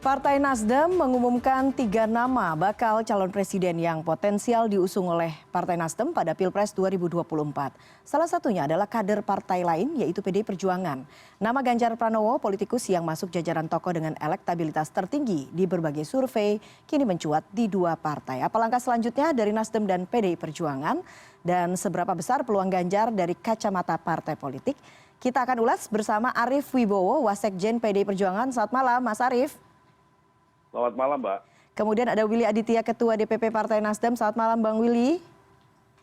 Partai Nasdem mengumumkan 3 nama bakal calon presiden yang potensial diusung oleh Partai Nasdem pada Pilpres 2024. Salah satunya adalah kader partai lain yaitu PDI Perjuangan. Nama Ganjar Pranowo, politikus yang masuk jajaran tokoh dengan elektabilitas tertinggi di berbagai survei, kini mencuat di dua partai. Apa langkah selanjutnya dari Nasdem dan PDI Perjuangan? Dan seberapa besar peluang Ganjar dari kacamata partai politik? Kita akan ulas bersama Arief Wibowo, Wasekjen PDI Perjuangan. Selamat malam, Mas Arief. Selamat malam, Mbak. Kemudian ada Willy Aditya, Ketua DPP Partai Nasdem. Selamat malam, Bang Willy.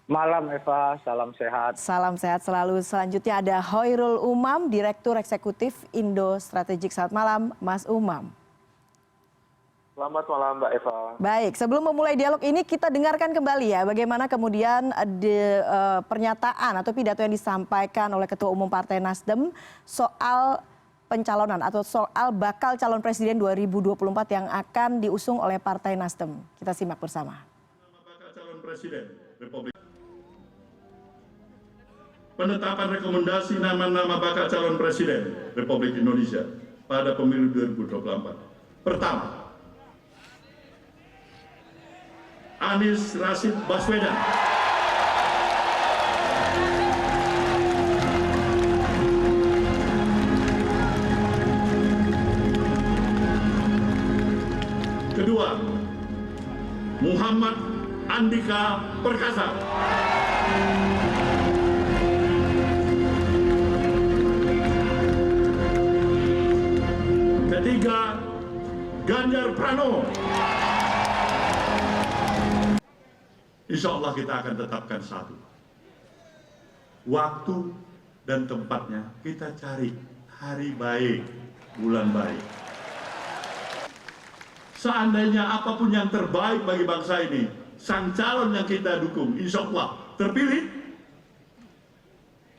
Malam, Eva. Salam sehat. Salam sehat selalu. Selanjutnya ada Hoirul Umam, Direktur Eksekutif Indo Strategik. Selamat malam, Mas Umam. Selamat malam, Mbak Eva. Baik, sebelum memulai dialog ini kita dengarkan kembali ya bagaimana kemudian pernyataan atau pidato yang disampaikan oleh Ketua Umum Partai Nasdem soal pencalonan atau soal bakal calon presiden 2024 yang akan diusung oleh Partai Nasdem. Kita simak bersama. Bakal calon presiden Republik. Penetapan rekomendasi nama-nama bakal calon presiden Republik Indonesia pada pemilu 2024. Pertama, Anies Rashid Baswedan. Kedua, Muhammad Andika Perkasa. Ketiga, Ganjar Pranowo. Insya Allah kita akan tetapkan satu. Waktu dan tempatnya kita cari hari baik, bulan baik. Seandainya apapun yang terbaik bagi bangsa ini, sang calon yang kita dukung, insya Allah terpilih,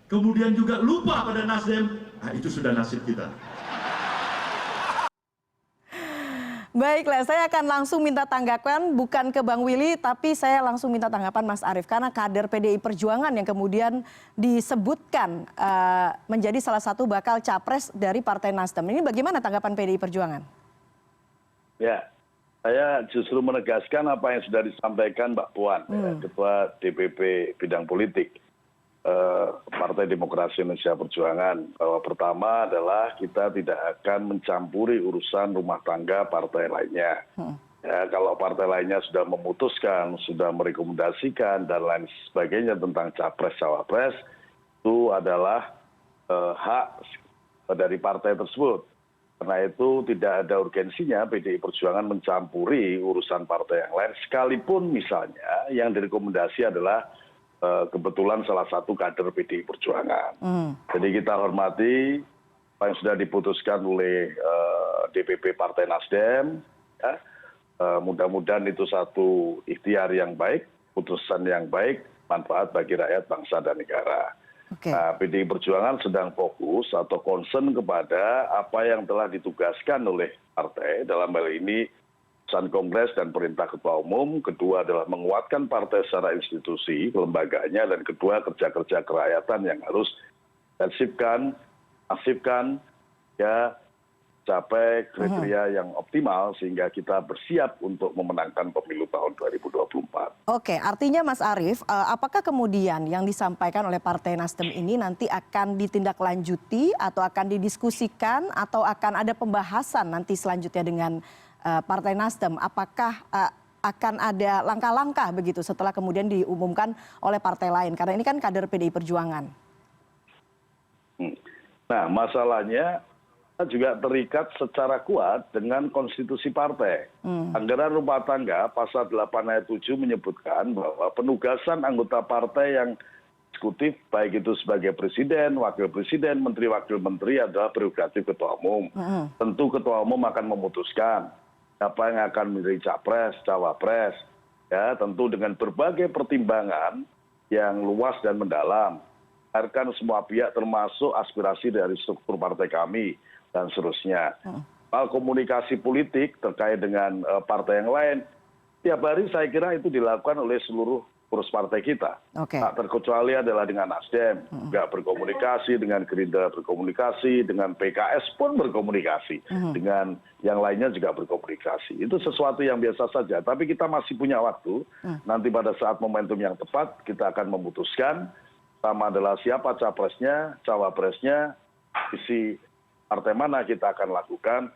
kemudian juga lupa pada Nasdem, nah itu sudah nasib kita. Baiklah, saya akan langsung minta tanggapan bukan ke Bang Willy, tapi saya langsung minta tanggapan Mas Arief. Karena kader PDI Perjuangan yang kemudian disebutkan menjadi salah satu bakal capres dari Partai Nasdem. Ini bagaimana tanggapan PDI Perjuangan? Ya, saya justru menegaskan apa yang sudah disampaikan Mbak Puan, Ketua DPP Bidang Politik Partai Demokrasi Indonesia Perjuangan. Bahwa pertama adalah kita tidak akan mencampuri urusan rumah tangga partai lainnya. Ya, kalau partai lainnya sudah memutuskan, sudah merekomendasikan dan lain sebagainya tentang capres-cawapres, itu adalah hak dari partai tersebut. Karena itu tidak ada urgensinya PDI Perjuangan mencampuri urusan partai yang lain, sekalipun misalnya yang direkomendasi adalah kebetulan salah satu kader PDI Perjuangan. Jadi kita hormati apa yang sudah diputuskan oleh DPP Partai Nasdem. Ya. Mudah-mudahan itu satu ikhtiar yang baik, putusan yang baik, manfaat bagi rakyat, bangsa, dan negara. Nah, PDI Perjuangan sedang fokus atau concern kepada apa yang telah ditugaskan oleh partai dalam hal ini keputusan Kongres dan perintah Ketua Umum. Kedua adalah menguatkan partai secara institusi, kelembagaannya, dan kedua kerja-kerja kerakyatan yang harus diintensifkan, aktifkan, ya capai kriteria yang optimal sehingga kita bersiap untuk memenangkan pemilu tahun 2024. Oke, artinya Mas Arief, apakah kemudian yang disampaikan oleh Partai Nasdem ini nanti akan ditindaklanjuti atau akan didiskusikan atau akan ada pembahasan nanti selanjutnya dengan Partai Nasdem? Apakah akan ada langkah-langkah begitu setelah kemudian diumumkan oleh partai lain? Karena ini kan kader PDI Perjuangan. Nah, masalahnya kita juga terikat secara kuat dengan konstitusi partai. Anggaran rumah tangga pasal 8 ayat 7 menyebutkan bahwa penugasan anggota partai yang eksekutif, baik itu sebagai presiden, wakil presiden, menteri, wakil menteri adalah prerogatif ketua umum. Tentu ketua umum akan memutuskan siapa yang akan menjadi capres, cawapres. Ya, tentu dengan berbagai pertimbangan yang luas dan mendalam. Dengarkan semua pihak termasuk aspirasi dari struktur partai kami dan seterusnya. Hal komunikasi politik terkait dengan partai yang lain, tiap hari saya kira itu dilakukan oleh seluruh urus partai kita. Oke. Tak terkecuali adalah dengan Nasdem, juga berkomunikasi, dengan Gerindra berkomunikasi, dengan PKS pun berkomunikasi, dengan yang lainnya juga berkomunikasi. Itu sesuatu yang biasa saja, tapi kita masih punya waktu. Nanti pada saat momentum yang tepat, kita akan memutuskan sama adalah siapa capresnya, cawapresnya, isi partai mana kita akan lakukan,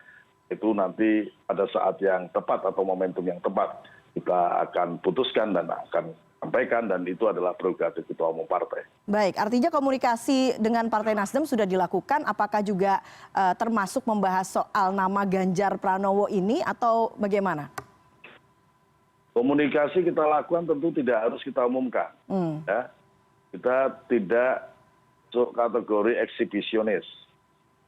itu nanti pada saat yang tepat atau momentum yang tepat kita akan putuskan dan akan sampaikan, dan itu adalah prerogatif ketua umum partai. Baik, artinya komunikasi dengan Partai Nasdem sudah dilakukan, apakah juga termasuk membahas soal nama Ganjar Pranowo ini atau bagaimana? Komunikasi kita lakukan tentu tidak harus kita umumkan. Ya. Kita tidak masuk kategori eksibisionis.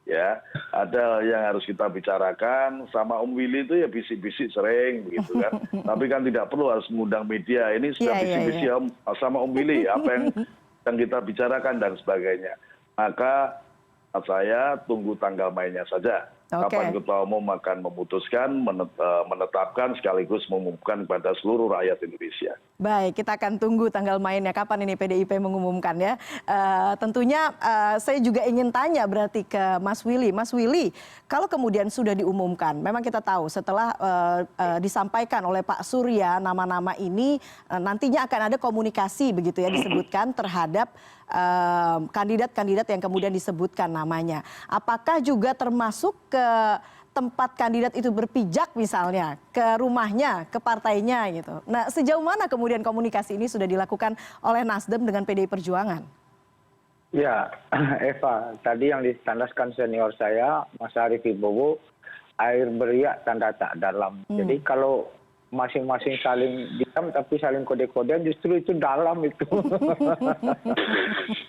Ya, ada yang harus kita bicarakan sama Om Willy itu ya bisik-bisik sering begitu kan. Tapi kan tidak perlu harus mengundang media. Ini sudah bisik-bisik sama Om Willy apa yang kita bicarakan dan sebagainya. Maka saya tunggu tanggal mainnya saja. Kapan ketua umum akan memutuskan, menetapkan sekaligus mengumumkan kepada seluruh rakyat Indonesia. Baik, kita akan tunggu tanggal mainnya kapan ini PDIP mengumumkan ya. Tentunya saya juga ingin tanya berarti ke Mas Willy. Mas Willy, kalau kemudian sudah diumumkan, memang kita tahu setelah disampaikan oleh Pak Surya nama-nama ini nantinya akan ada komunikasi begitu ya disebutkan terhadap kandidat-kandidat yang kemudian disebutkan namanya. Apakah juga termasuk ke tempat kandidat itu berpijak misalnya, ke rumahnya, ke partainya gitu. Nah, sejauh mana kemudian komunikasi ini sudah dilakukan oleh Nasdem dengan PDI Perjuangan? Ya, Eva, tadi yang ditandaskan senior saya, Mas Arief Wibowo, air beriak tanda tak dalam. Jadi kalau masing-masing saling diam tapi saling kode-kodean justru itu dalam itu.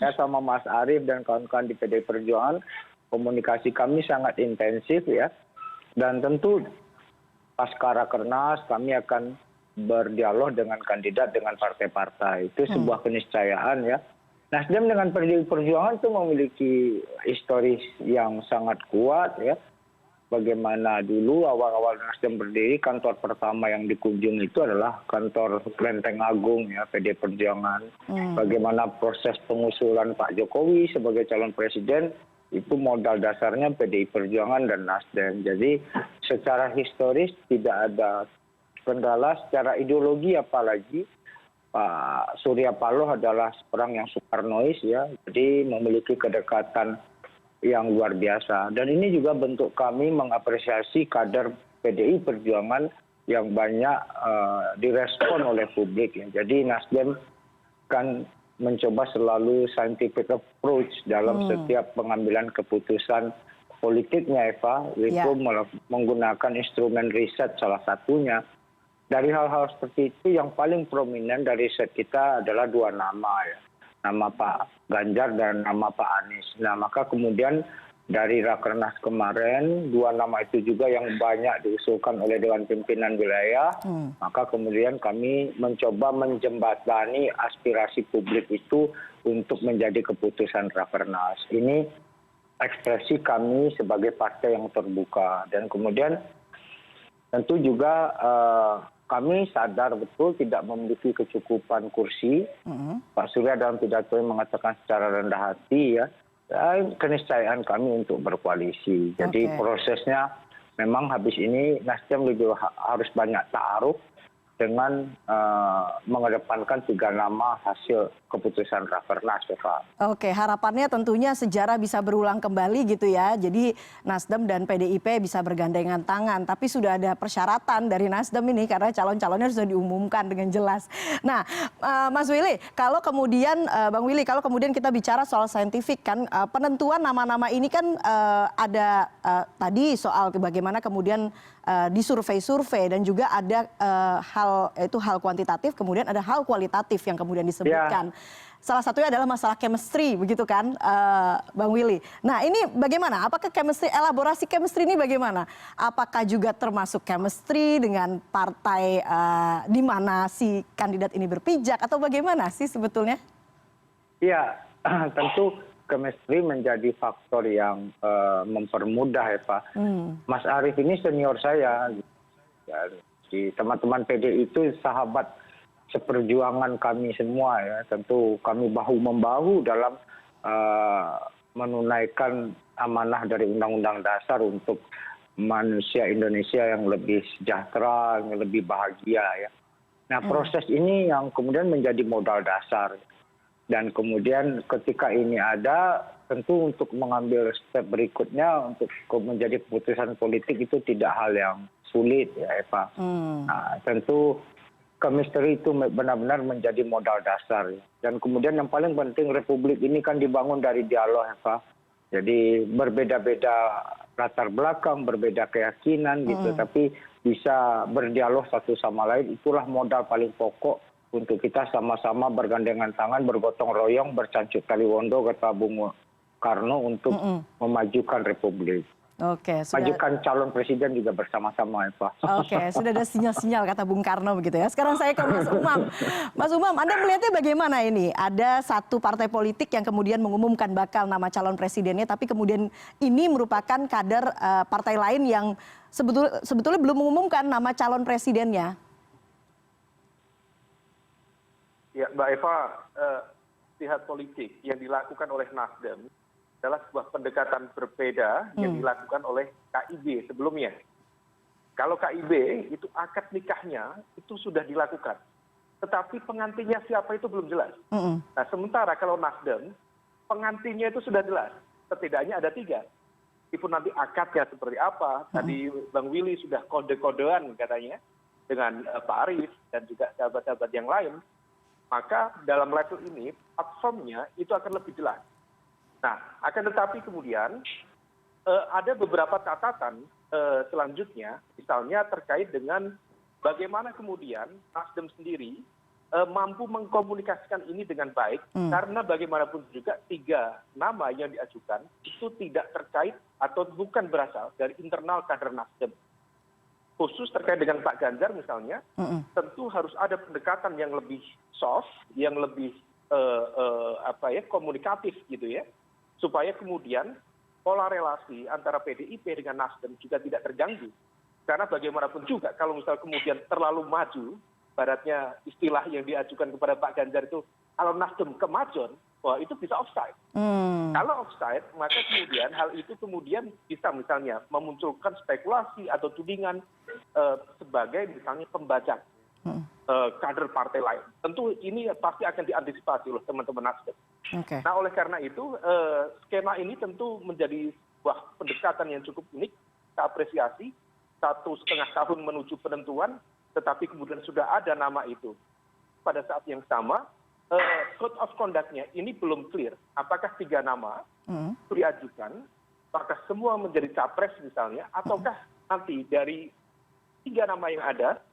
Ya, sama Mas Arief dan kawan-kawan di PDI Perjuangan, komunikasi kami sangat intensif ya. Dan tentu pasca Rakernas kami akan berdialog dengan kandidat, dengan partai-partai. Itu sebuah keniscayaan ya. Nasdem dengan PDI Perjuangan itu memiliki historis yang sangat kuat ya. Bagaimana dulu awal-awal Nasdem berdiri, kantor pertama yang dikunjungi itu adalah kantor Lenteng Agung ya, PDI Perjuangan. Bagaimana proses pengusulan Pak Jokowi sebagai calon presiden, itu modal dasarnya PDI Perjuangan dan Nasdem. Jadi secara historis tidak ada kendala, secara ideologi apalagi Pak Surya Paloh adalah seorang yang Soekarnois ya, jadi memiliki kedekatan yang luar biasa. Dan ini juga bentuk kami mengapresiasi kader PDI Perjuangan yang banyak direspon oleh publik ya. Jadi Nasdem kan mencoba selalu scientific approach dalam setiap pengambilan keputusan politiknya Eva, itu menggunakan instrumen riset salah satunya. Dari hal-hal seperti itu yang paling prominent dari riset kita adalah dua nama ya, nama Pak Ganjar dan nama Pak Anies. Nah maka kemudian dari Rakernas kemarin dua nama itu juga yang banyak diusulkan oleh Dewan Pimpinan Wilayah, maka kemudian kami mencoba menjembatani aspirasi publik itu untuk menjadi keputusan Rakernas. Ini ekspresi kami sebagai partai yang terbuka, dan kemudian tentu juga kami sadar betul tidak memiliki kecukupan kursi. Pak Surya dalam pidatonya mengatakan secara rendah hati ya, keniscayaan kami untuk berkoalisi. Jadi prosesnya memang habis ini Nasdem lebih harus banyak ta'aruf dengan mengedepankan 3 nama hasil keputusan Rakernas. Oke, harapannya tentunya sejarah bisa berulang kembali gitu ya. Jadi Nasdem dan PDIP bisa bergandengan tangan. Tapi sudah ada persyaratan dari Nasdem ini karena calon-calonnya sudah diumumkan dengan jelas. Nah, Mas Willy, kalau kemudian Bang Willy, kalau kemudian kita bicara soal saintifik kan, penentuan nama-nama ini kan ada tadi soal bagaimana kemudian disurvei-survei dan juga ada hal kuantitatif, kemudian ada hal kualitatif yang kemudian disebutkan. Salah satunya adalah masalah chemistry, begitu kan, Bang Willy. Nah ini bagaimana? Apakah elaborasi chemistry ini bagaimana? Apakah juga termasuk chemistry dengan partai di mana si kandidat ini berpijak atau bagaimana sih sebetulnya? Iya, tentu chemistry menjadi faktor yang mempermudah ya Pak. Mas Arief ini senior saya. Di teman-teman PDI itu sahabat seperjuangan kami semua ya, tentu kami bahu-membahu dalam menunaikan amanah dari Undang-Undang Dasar untuk manusia Indonesia yang lebih sejahtera, yang lebih bahagia ya. Nah, proses ini yang kemudian menjadi modal dasar. Dan kemudian ketika ini ada, tentu untuk mengambil step berikutnya untuk menjadi keputusan politik itu tidak hal yang sulit ya Eva. Nah, tentu chemistry itu benar-benar menjadi modal dasar. Dan kemudian yang paling penting republik ini kan dibangun dari dialog Eva. Jadi berbeda-beda latar belakang, berbeda keyakinan gitu, tapi bisa berdialog satu sama lain, itulah modal paling pokok untuk kita sama-sama bergandengan tangan, bergotong royong, bercancuk tali wondo, kata Bung Karno, untuk memajukan republik. Oke, Majukan calon presiden juga bersama-sama, Eva. Oke, sudah ada sinyal-sinyal kata Bung Karno begitu ya. Sekarang saya ke Mas Umam. Mas Umam, Anda melihatnya bagaimana ini? Ada satu partai politik yang kemudian mengumumkan bakal nama calon presidennya, tapi kemudian ini merupakan kader partai lain yang sebetulnya belum mengumumkan nama calon presidennya. Ya, Mbak Eva, jihad politik yang dilakukan oleh Nasdem adalah sebuah pendekatan berbeda yang dilakukan oleh KIB sebelumnya. Kalau KIB itu akad nikahnya itu sudah dilakukan, tetapi pengantinnya siapa itu belum jelas. Nah, sementara kalau Nasdem, pengantinnya itu sudah jelas, setidaknya ada 3. Meskipun nanti akadnya seperti apa, tadi Bang Willy sudah kode-kodean katanya dengan Pak Arief dan juga sahabat-sahabat yang lain, maka dalam level ini platformnya itu akan lebih jelas. Nah, akan tetapi kemudian ada beberapa catatan selanjutnya, misalnya terkait dengan bagaimana kemudian Nasdem sendiri mampu mengkomunikasikan ini dengan baik, karena bagaimanapun juga 3 nama yang diajukan itu tidak terkait atau bukan berasal dari internal kader Nasdem. Khusus terkait dengan Pak Ganjar misalnya, tentu harus ada pendekatan yang lebih soft, yang lebih komunikatif gitu ya, supaya kemudian pola relasi antara PDIP dengan Nasdem juga tidak terganggu. Karena bagaimanapun juga kalau misal kemudian terlalu maju, baratnya istilah yang diajukan kepada Pak Ganjar itu, kalau Nasdem kemajon, wah itu bisa offside. Kalau offside, maka kemudian hal itu kemudian bisa misalnya memunculkan spekulasi atau tudingan sebagai misalnya pembajak kader partai lain. Tentu ini pasti akan diantisipasi oleh teman-teman Nasdem. Okay. Nah, oleh karena itu skema ini tentu menjadi sebuah pendekatan yang cukup unik, kita apresiasi 1,5 tahun menuju penentuan, tetapi kemudian sudah ada nama itu. Pada saat yang sama, code of conduct-nya ini belum clear. Apakah 3 nama itu diajukan, apakah semua menjadi capres misalnya, ataukah nanti dari 3 nama yang ada,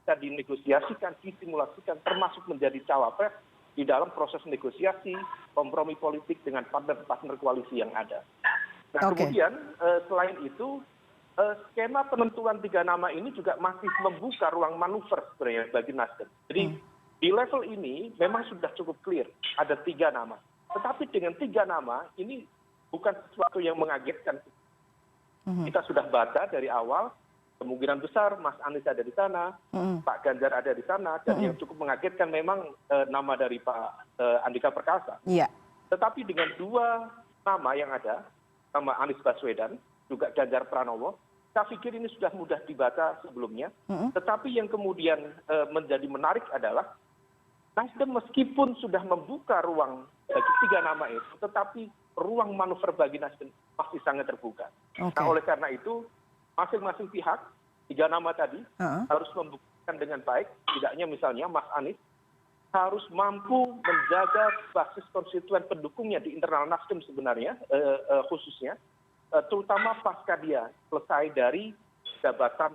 bisa dinegosiasikan, disimulasikan, termasuk menjadi cawapres di dalam proses negosiasi, kompromi politik dengan partner-partner koalisi yang ada. Nah, kemudian selain itu, skema penentuan 3 nama ini juga masih membuka ruang manuver sebenarnya bagi Nasdem. Jadi di level ini memang sudah cukup clear, ada 3 nama. Tetapi dengan 3 nama ini bukan sesuatu yang mengagetkan. Kita sudah baca dari awal, kemungkinan besar Mas Anies ada di sana, Pak Ganjar ada di sana, dan yang cukup mengagetkan memang nama dari Pak Andika Perkasa. Yeah. Tetapi dengan 2 nama yang ada, nama Anies Baswedan, juga Ganjar Pranowo, saya pikir ini sudah mudah dibaca sebelumnya. Tetapi yang kemudian menjadi menarik adalah Nasdem meskipun sudah membuka ruang bagi 3 nama itu, tetapi ruang manuver bagi Nasdem masih sangat terbuka. Nah, oleh karena itu, masing-masing pihak 3 nama tadi harus membuktikan dengan baik, tidaknya misalnya Mas Anies harus mampu menjaga basis konstituen pendukungnya di internal Nasdem sebenarnya, khususnya, terutama pasca dia selesai dari jabatan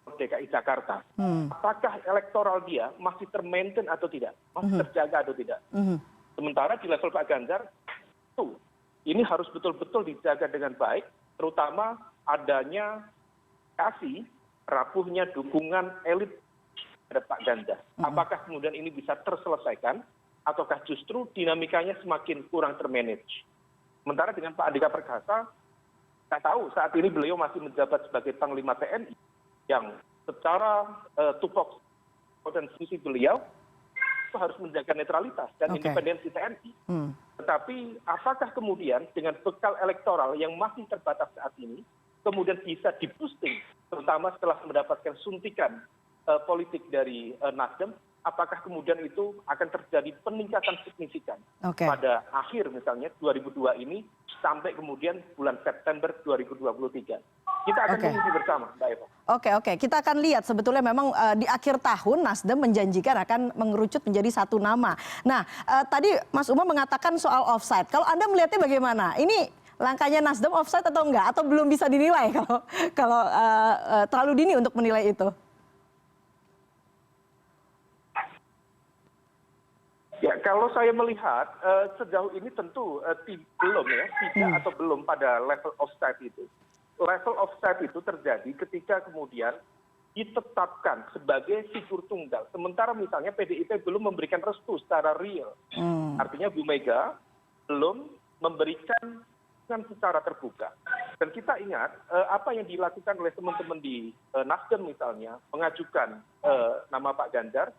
DKI Jakarta. Apakah elektoral dia masih termaintain atau tidak, masih terjaga atau tidak. Sementara di level Pak Ganjar, ini harus betul-betul dijaga dengan baik, terutama adanya kasih rapuhnya dukungan elit pada Pak Ganjar. Apakah kemudian ini bisa terselesaikan ataukah justru dinamikanya semakin kurang termanage. Sementara dengan Pak Andika Perkasa, saya tahu saat ini beliau masih menjabat sebagai Panglima TNI yang secara tupoksi dan visi beliau itu harus menjaga netralitas dan independensi TNI. Tetapi apakah kemudian dengan bekal elektoral yang masih terbatas saat ini, kemudian bisa di-boosting, terutama setelah mendapatkan suntikan politik dari Nasdem, apakah kemudian itu akan terjadi peningkatan signifikan pada akhir misalnya 2002 ini sampai kemudian bulan September 2023. Kita akan menguji bersama, Mbak Eva. Oke, kita akan lihat sebetulnya memang di akhir tahun Nasdem menjanjikan akan mengerucut menjadi satu nama. Nah, tadi Mas Umam mengatakan soal offside. Kalau Anda melihatnya bagaimana? Ini langkahnya Nasdem offside atau enggak? Atau belum bisa dinilai kalau terlalu dini untuk menilai itu? Ya, kalau saya melihat sejauh ini tentu belum ya, tidak atau belum pada level offside itu. Level offside itu terjadi ketika kemudian ditetapkan sebagai figur tunggal. Sementara misalnya PDIP belum memberikan restu secara real. Artinya Bu Mega belum memberikan secara terbuka. Dan kita ingat apa yang dilakukan oleh teman-teman di Nasdem misalnya, mengajukan nama Pak Ganjar,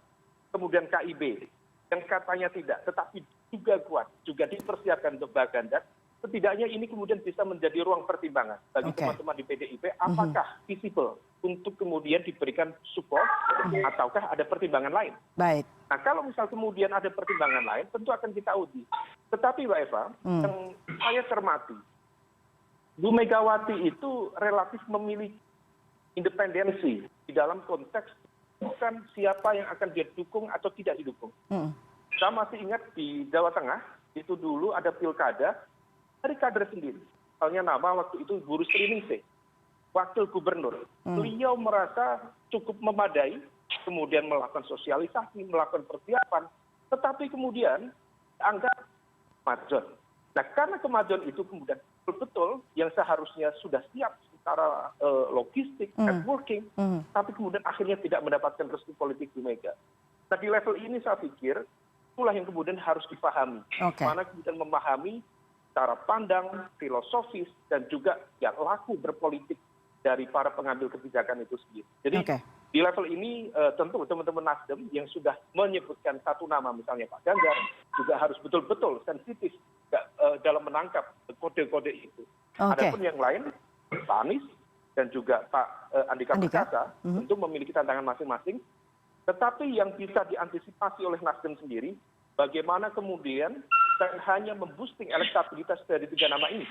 kemudian KIB, yang katanya tidak, tetapi juga kuat, juga dipersiapkan untuk Pak Ganjar. Setidaknya ini kemudian bisa menjadi ruang pertimbangan bagi teman-teman di PDIP, apakah visible untuk kemudian diberikan support ataukah ada pertimbangan lain. Baik. Nah, kalau misal kemudian ada pertimbangan lain, tentu akan kita uji. Tetapi Mbak Eva, yang saya cermati, Bu Megawati itu relatif memiliki independensi di dalam konteks bukan siapa yang akan dia dukung atau tidak didukung. Saya masih ingat di Jawa Tengah, itu dulu ada pilkada dari kader sendiri. Misalnya nama waktu itu Bu Rusli Ningsih, wakil gubernur. Beliau merasa cukup memadai, kemudian melakukan sosialisasi, melakukan persiapan, tetapi kemudian anggap kemajuan. Nah, karena kemajuan itu kemudian betul-betul yang seharusnya sudah siap secara logistik, networking, tapi kemudian akhirnya tidak mendapatkan restu politik Bu Mega. Nah, di level ini saya pikir itulah yang kemudian harus dipahami. Mana kemudian memahami cara pandang, filosofis, dan juga ya, laku berpolitik dari para pengambil kebijakan itu sendiri. Jadi di level ini tentu teman-teman Nasdem yang sudah menyebutkan satu nama misalnya Pak Ganjar juga harus betul-betul sensitif dalam menangkap kode-kode itu. Adapun yang lain, Pak Anies dan juga Pak Andika Perkasa tentu memiliki tantangan masing-masing. Tetapi yang bisa diantisipasi oleh Nasdem sendiri, bagaimana kemudian dan hanya memboosting elektabilitas dari tiga nama ini,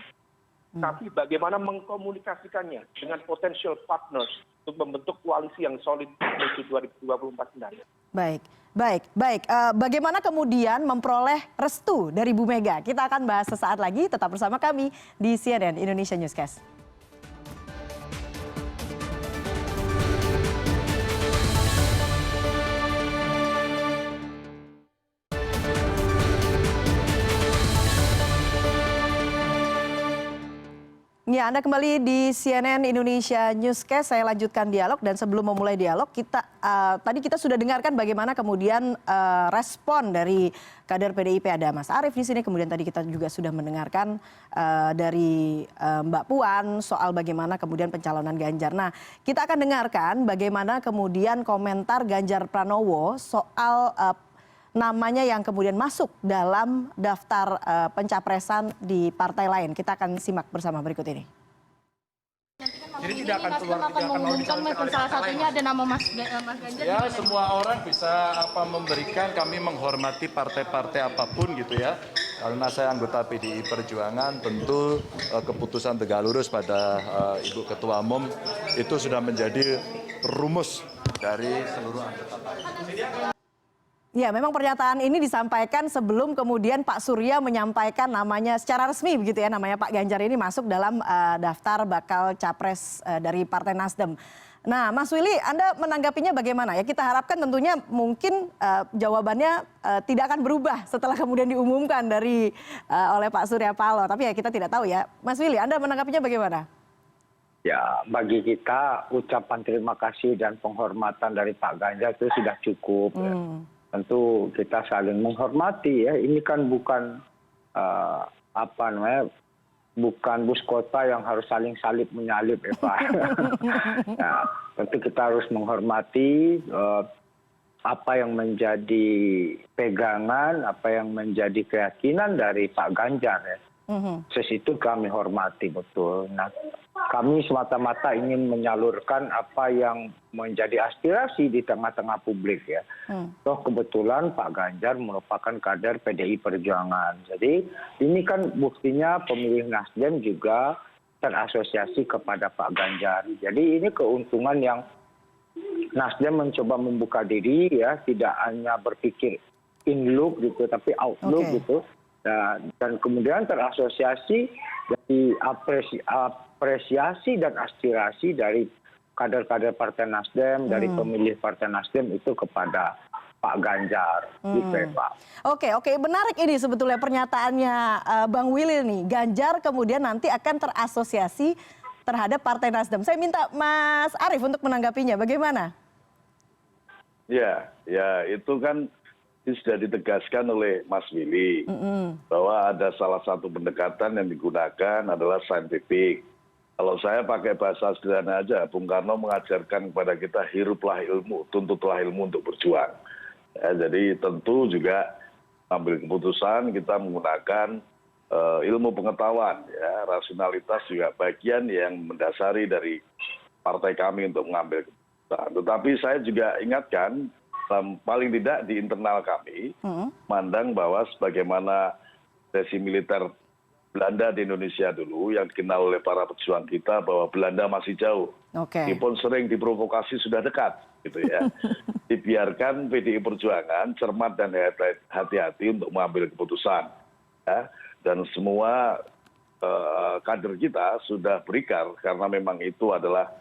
tapi bagaimana mengkomunikasikannya dengan potential partners untuk membentuk koalisi yang solid menuju 2024 sebenarnya. Baik. Bagaimana kemudian memperoleh restu dari Bu Mega? Kita akan bahas sesaat lagi. Tetap bersama kami di CNN Indonesia Newscast. Ya, Anda kembali di CNN Indonesia Newscast. Saya lanjutkan dialog dan sebelum memulai dialog, tadi kita sudah dengarkan bagaimana kemudian respon dari kader PDIP, ada Mas Arief di sini. Kemudian tadi kita juga sudah mendengarkan dari Mbak Puan soal bagaimana kemudian pencalonan Ganjar. Nah, kita akan dengarkan bagaimana kemudian komentar Ganjar Pranowo soal namanya yang kemudian masuk dalam daftar pencapresan di partai lain. Kita akan simak bersama berikut ini. Jadi tidak akan keluar, tidak akan mau dicalonkan. Salah satunya ada nama Mas Ganjar. Ya, semua orang bisa memberikan, kami menghormati partai-partai apapun gitu ya. Karena saya anggota PDI Perjuangan, tentu keputusan tegak lurus pada Ibu Ketua Umum itu sudah menjadi rumus dari seluruh anggota partai. Ya, memang pernyataan ini disampaikan sebelum kemudian Pak Surya menyampaikan namanya secara resmi begitu ya, namanya Pak Ganjar ini masuk dalam daftar bakal capres dari Partai Nasdem. Nah, Mas Willy, Anda menanggapinya bagaimana? Ya, kita harapkan tentunya mungkin jawabannya tidak akan berubah setelah kemudian diumumkan oleh Pak Surya Paloh. Tapi ya kita tidak tahu ya. Mas Willy, Anda menanggapinya bagaimana? Ya, bagi kita ucapan terima kasih dan penghormatan dari Pak Ganjar itu sudah cukup. Ya. Tentu kita saling menghormati ya. Ini kan bukan bukan bus kota yang harus saling salib menyalip ya Pak. Nah, tentu kita harus menghormati apa yang menjadi pegangan, apa yang menjadi keyakinan dari Pak Ganjar ya. Sesitu kami hormati betul. Nah, kami semata-mata ingin menyalurkan apa yang menjadi aspirasi di tengah-tengah publik ya. Toh kebetulan Pak Ganjar merupakan kader PDI Perjuangan. Jadi ini kan buktinya pemilih Nasdem juga terasosiasi kepada Pak Ganjar. Jadi ini keuntungan yang Nasdem mencoba membuka diri ya, tidak hanya berpikir in look gitu, tapi outlook gitu. Dan kemudian terasosiasi dari apresiasi dan aspirasi dari kader-kader Partai Nasdem, dari pemilih Partai Nasdem itu kepada Pak Ganjar, gitu ya Pak. Oke, menarik ini sebetulnya pernyataannya Bang Willy nih. Ganjar kemudian nanti akan terasosiasi terhadap Partai Nasdem. Saya minta Mas Arief untuk menanggapinya. Bagaimana? Ya itu kan sudah ditegaskan oleh Mas Willy bahwa ada salah satu pendekatan yang digunakan adalah saintifik. Kalau saya pakai bahasa sederhana aja, Bung Karno mengajarkan kepada kita hiruplah ilmu, tuntutlah ilmu untuk berjuang. Ya, jadi tentu juga ambil keputusan kita menggunakan ilmu pengetahuan, ya, rasionalitas juga bagian yang mendasari dari partai kami untuk mengambil keputusan. Tetapi saya juga ingatkan, paling tidak di internal kami, mandang bahwa sebagaimana resi militer Belanda di Indonesia dulu yang dikenal oleh para pejuang kita bahwa Belanda masih jauh, meskipun sering diprovokasi sudah dekat, gitu ya. Dibiarkan PDI Perjuangan cermat dan hati-hati untuk mengambil keputusan, ya. Dan semua kader kita sudah berikan karena memang itu adalah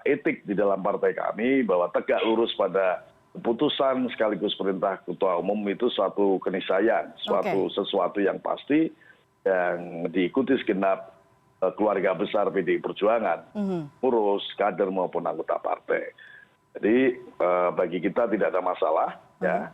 etik di dalam partai kami bahwa tegak lurus pada keputusan sekaligus perintah ketua umum itu suatu keniscayaan, sesuatu yang pasti yang diikuti segenap keluarga besar PDI Perjuangan, urus kader maupun anggota partai. Jadi bagi kita tidak ada masalah, ya.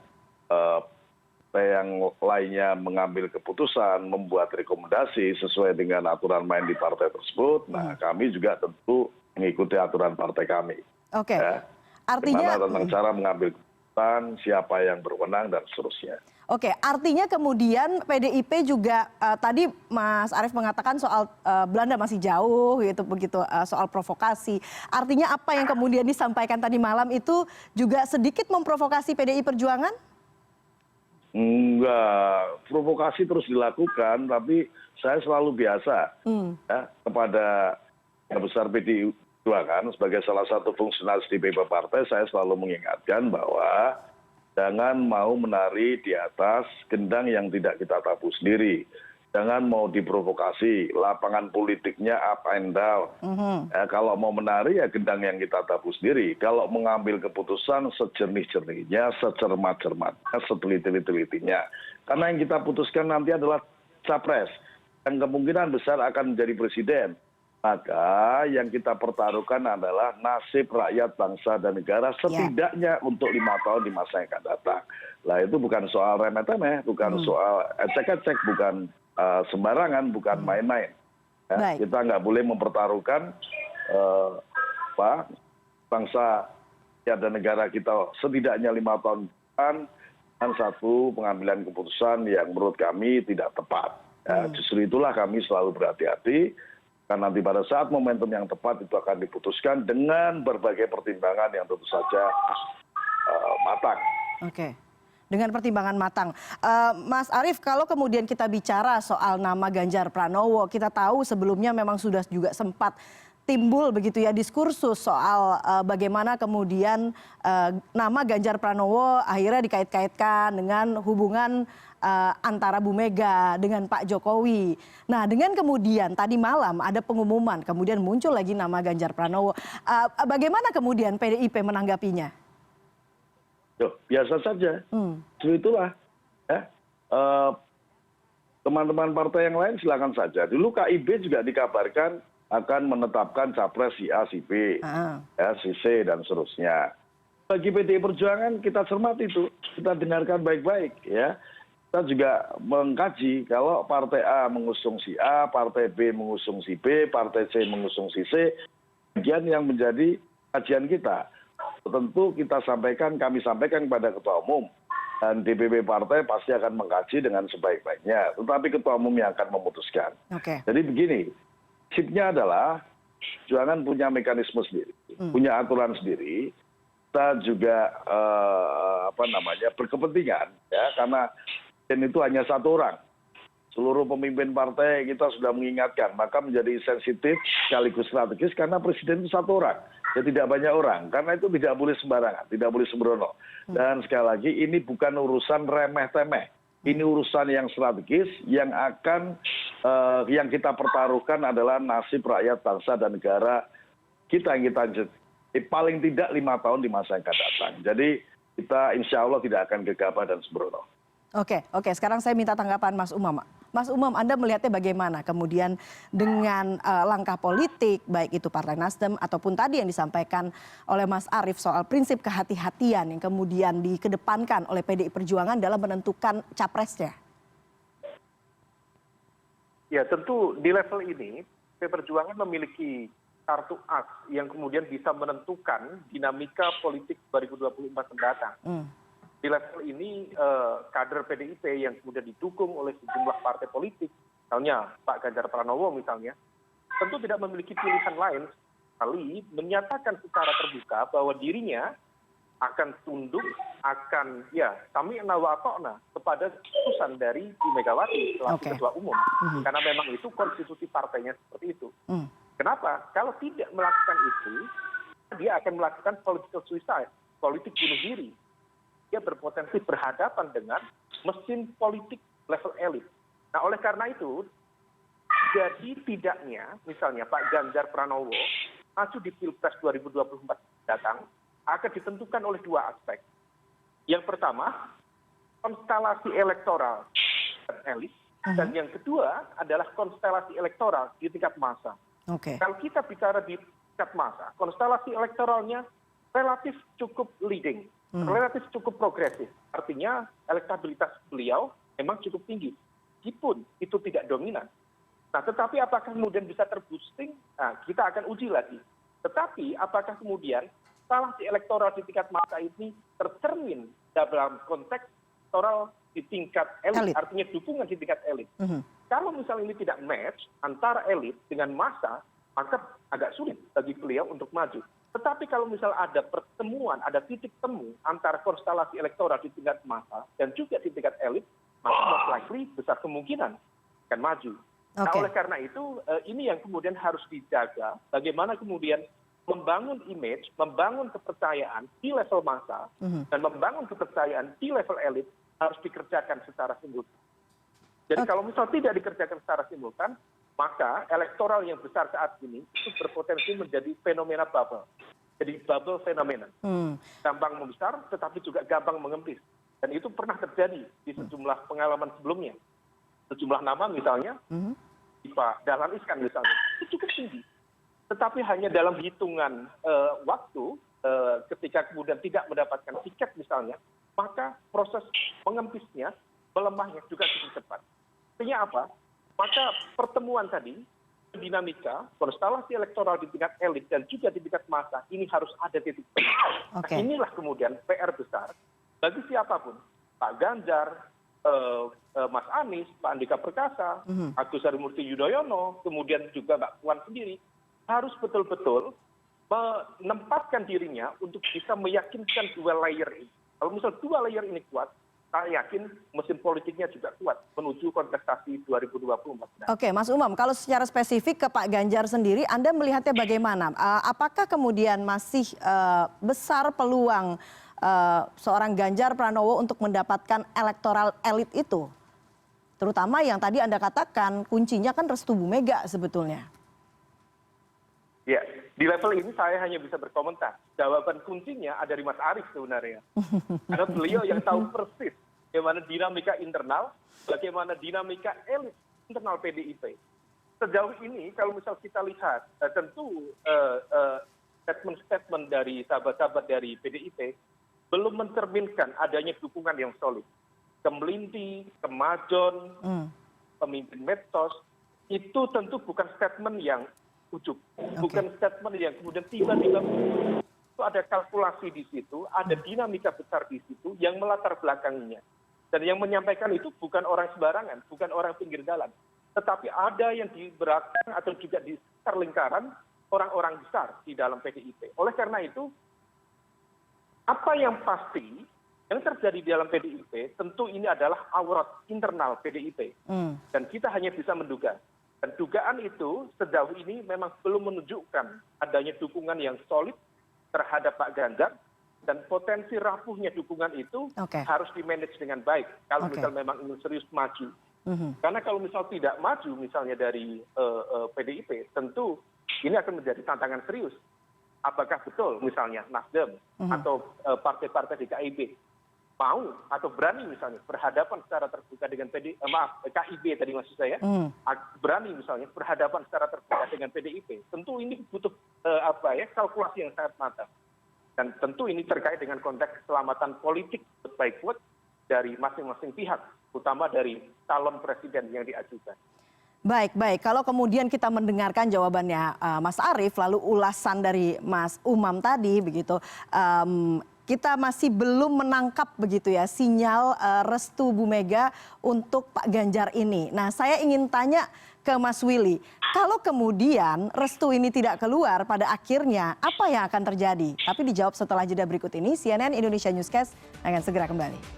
Yang lainnya mengambil keputusan, membuat rekomendasi sesuai dengan aturan main di partai tersebut. Nah, kami juga tentu mengikuti aturan partai kami. Ya. Artinya tentang cara mengambil keputusan, siapa yang berwenang dan seterusnya. Artinya kemudian PDIP juga tadi Mas Arief mengatakan soal Belanda masih jauh gitu begitu, soal provokasi. Artinya apa yang kemudian disampaikan tadi malam itu juga sedikit memprovokasi PDI Perjuangan? Enggak, provokasi terus dilakukan, tapi saya selalu biasa ya, kepada yang besar PDI Perjuangan sebagai salah satu fungsionalis DPP partai, saya selalu mengingatkan bahwa jangan mau menari di atas gendang yang tidak kita tabuh sendiri. Jangan mau diprovokasi, lapangan politiknya up and down. Ya, kalau mau menari ya gendang yang kita tabuh sendiri. Kalau mengambil keputusan sejernih-jernihnya, secermat-cermatnya, seteliti-telitinya. Karena yang kita putuskan nanti adalah capres. Yang kemungkinan besar akan menjadi presiden. Maka yang kita pertaruhkan adalah nasib rakyat bangsa dan negara setidaknya untuk 5 tahun di masa yang akan datang. Nah itu bukan soal remeh-temeh, bukan soal ecek-ecek, bukan sembarangan, bukan main-main. Ya, kita nggak boleh mempertaruhkan bangsa dan negara kita setidaknya 5 tahun depan dengan satu pengambilan keputusan yang menurut kami tidak tepat. Ya, justru itulah kami selalu berhati-hati. Karena nanti pada saat momentum yang tepat itu akan diputuskan dengan berbagai pertimbangan yang tentu saja matang. Dengan pertimbangan matang. Mas Arief, kalau kemudian kita bicara soal nama Ganjar Pranowo, kita tahu sebelumnya memang sudah juga sempat timbul begitu ya diskursus soal bagaimana kemudian nama Ganjar Pranowo akhirnya dikait-kaitkan dengan hubungan antara Bu Mega dengan Pak Jokowi. Nah, dengan kemudian tadi malam ada pengumuman, kemudian muncul lagi nama Ganjar Pranowo. Bagaimana kemudian PDIP menanggapinya? Biasa saja. Justru itulah. Ya. Teman-teman partai yang lain silakan saja. Dulu KIB juga dikabarkan akan menetapkan capres si A, si B, ya, si C, dan seterusnya. Bagi PDI Perjuangan kita cermati itu, kita dengarkan baik-baik, ya. Kita juga mengkaji kalau partai A mengusung si A, partai B mengusung si B, partai C mengusung si C, bagian yang menjadi kajian kita. Tentu kita sampaikan, kami sampaikan kepada ketua umum. Dan DPP partai pasti akan mengkaji dengan sebaik-baiknya. Tetapi ketua umum yang akan memutuskan. Oke. Jadi begini, prinsipnya adalah perjuangan punya mekanisme sendiri, punya aturan sendiri. Kita juga berkepentingan, ya, karena presiden itu hanya satu orang. Seluruh pemimpin partai kita sudah mengingatkan, maka menjadi sensitif sekaligus strategis karena presiden itu satu orang. Ya tidak banyak orang, karena itu tidak boleh sembarangan, tidak boleh sembrono. Dan sekali lagi ini bukan urusan remeh-temeh. Ini urusan yang strategis yang akan yang kita pertaruhkan adalah nasib rakyat bangsa dan negara kita yang kita paling tidak 5 tahun di masa yang akan datang. Jadi kita insya Allah tidak akan gegabah dan sembrono. Oke, sekarang saya minta tanggapan Mas Umam. Mas Umam, Anda melihatnya bagaimana kemudian dengan langkah politik, baik itu Partai Nasdem ataupun tadi yang disampaikan oleh Mas Arief soal prinsip kehati-hatian yang kemudian dikedepankan oleh PDI Perjuangan dalam menentukan capresnya? Ya tentu di level ini PDI Perjuangan memiliki kartu as yang kemudian bisa menentukan dinamika politik 2024 mendatang. Di level ini kader PDIP yang kemudian didukung oleh sejumlah partai politik, misalnya Pak Ganjar Pranowo misalnya, tentu tidak memiliki pilihan lain sekali menyatakan secara terbuka bahwa dirinya akan tunduk, akan sami'na wa ata'na kepada keputusan dari Ibu Megawati selaku Ketua Umum. Karena memang itu konstitusi partainya seperti itu. Kenapa? Kalau tidak melakukan itu, dia akan melakukan political suicide, politik bunuh diri. Dia berpotensi berhadapan dengan mesin politik level elit. Nah, oleh karena itu, jadi tidaknya misalnya Pak Ganjar Pranowo maju di Pilpres 2024 datang akan ditentukan oleh dua aspek. Yang pertama, konstelasi elektoral elit, dan yang kedua adalah konstelasi elektoral di tingkat massa. Kalau kita bicara di tingkat massa, konstelasi elektoralnya relatif cukup leading. Relatif cukup progresif, artinya elektabilitas beliau memang cukup tinggi, meskipun itu tidak dominan. Nah, tetapi apakah kemudian bisa terboosting? Nah, kita akan uji lagi. Tetapi apakah kemudian konstelasi elektoral di tingkat massa ini tercermin dalam konteks elektoral di tingkat elit, artinya dukungan di tingkat elit. Kalau misalnya ini tidak match antara elit dengan massa, maka agak sulit bagi beliau untuk maju. Tetapi kalau misal ada pertemuan, ada titik temu antara konstelasi elektoral di tingkat massa dan juga di tingkat elit, maka most likely besar kemungkinan akan maju. Nah, oleh karena itu, ini yang kemudian harus dijaga, bagaimana kemudian membangun image, membangun kepercayaan di level massa, dan membangun kepercayaan di level elit harus dikerjakan secara simultan. Jadi kalau misal tidak dikerjakan secara simultan, maka elektoral yang besar saat ini itu berpotensi menjadi fenomena bubble. Jadi bubble fenomena. Gampang membesar tetapi juga gampang mengempis. Dan itu pernah terjadi di sejumlah pengalaman sebelumnya. Sejumlah nama misalnya, Pak Dahlan Iskan misalnya, itu cukup tinggi. Tetapi hanya dalam hitungan waktu, ketika kemudian tidak mendapatkan tiket misalnya, maka proses mengempisnya, melemahnya juga cukup cepat. Artinya apa? Maka pertemuan tadi, dinamika, konstelasi elektoral di tingkat elit dan juga di tingkat massa, ini harus ada titik temu. Nah, inilah kemudian PR besar bagi siapapun. Pak Ganjar, Mas Anies, Pak Andika Perkasa, Agus Harimurti Yudhoyono, kemudian juga Mbak Puan sendiri, harus betul-betul menempatkan dirinya untuk bisa meyakinkan dua layer ini. Kalau misal dua layer ini kuat, saya yakin mesin politiknya juga kuat menuju kontestasi 2024. Oke, Mas Umam, kalau secara spesifik ke Pak Ganjar sendiri, Anda melihatnya bagaimana? Apakah kemudian masih besar peluang seorang Ganjar Pranowo untuk mendapatkan elektoral elit itu? Terutama yang tadi Anda katakan, kuncinya kan restu Bu Mega sebetulnya. Ya, di level ini saya hanya bisa berkomentar. Jawaban kuncinya ada di Mas Arief sebenarnya. Karena beliau yang tahu persis bagaimana dinamika internal, bagaimana dinamika elit internal PDIP. Sejauh ini kalau misal kita lihat, tentu statement-statement dari sahabat-sahabat dari PDIP belum mencerminkan adanya dukungan yang solid. Kemelinti, kemajon, pemimpin medsos, itu tentu bukan statement yang ujuk. Bukan statement yang kemudian tiba-tiba tentu ada kalkulasi di situ, ada dinamika besar di situ yang melatar belakanginya. Dan yang menyampaikan itu bukan orang sembarangan, bukan orang pinggir jalan. Tetapi ada yang di belakang atau juga di sekitar lingkaran orang-orang besar di dalam PDIP. Oleh karena itu, apa yang pasti yang terjadi di dalam PDIP, tentu ini adalah aurat internal PDIP. Dan kita hanya bisa menduga. Dan dugaan itu sejauh ini memang belum menunjukkan adanya dukungan yang solid terhadap Pak Ganjar. Dan potensi rapuhnya dukungan itu harus dimanage dengan baik. Kalau misal memang ingin serius maju. Karena kalau misal tidak maju misalnya dari PDIP, tentu ini akan menjadi tantangan serius. Apakah betul misalnya Nasdem atau partai-partai di KIB mau atau berani misalnya berhadapan secara terbuka dengan KIB tadi maksud saya, berani misalnya berhadapan secara terbuka dengan PDIP. Tentu ini butuh kalkulasi yang sangat matang. Dan tentu ini terkait dengan konteks keselamatan politik baik quote dari masing-masing pihak, utama dari calon presiden yang diajukan. Baik. Kalau kemudian kita mendengarkan jawabannya Mas Arief, lalu ulasan dari Mas Umam tadi, begitu, kita masih belum menangkap begitu ya sinyal restu Bu Mega untuk Pak Ganjar ini. Nah, saya ingin tanya ke Mas Willy, kalau kemudian restu ini tidak keluar pada akhirnya, apa yang akan terjadi? Tapi dijawab setelah jeda berikut ini. CNN Indonesia Newscast akan segera kembali.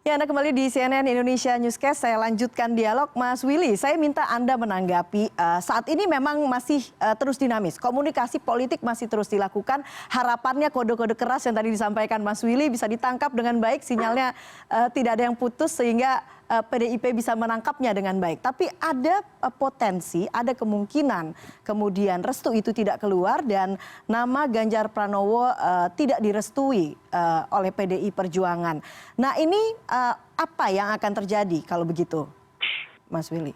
Ya, Anda kembali di CNN Indonesia Newscast. Saya lanjutkan dialog. Mas Willy, saya minta Anda menanggapi saat ini memang masih terus dinamis. Komunikasi politik masih terus dilakukan. Harapannya kode-kode keras yang tadi disampaikan Mas Willy bisa ditangkap dengan baik. Sinyalnya tidak ada yang putus sehingga PDIP bisa menangkapnya dengan baik. Tapi ada potensi, ada kemungkinan kemudian restu itu tidak keluar dan nama Ganjar Pranowo tidak direstui oleh PDI Perjuangan. Nah, ini apa yang akan terjadi kalau begitu, Mas Willy?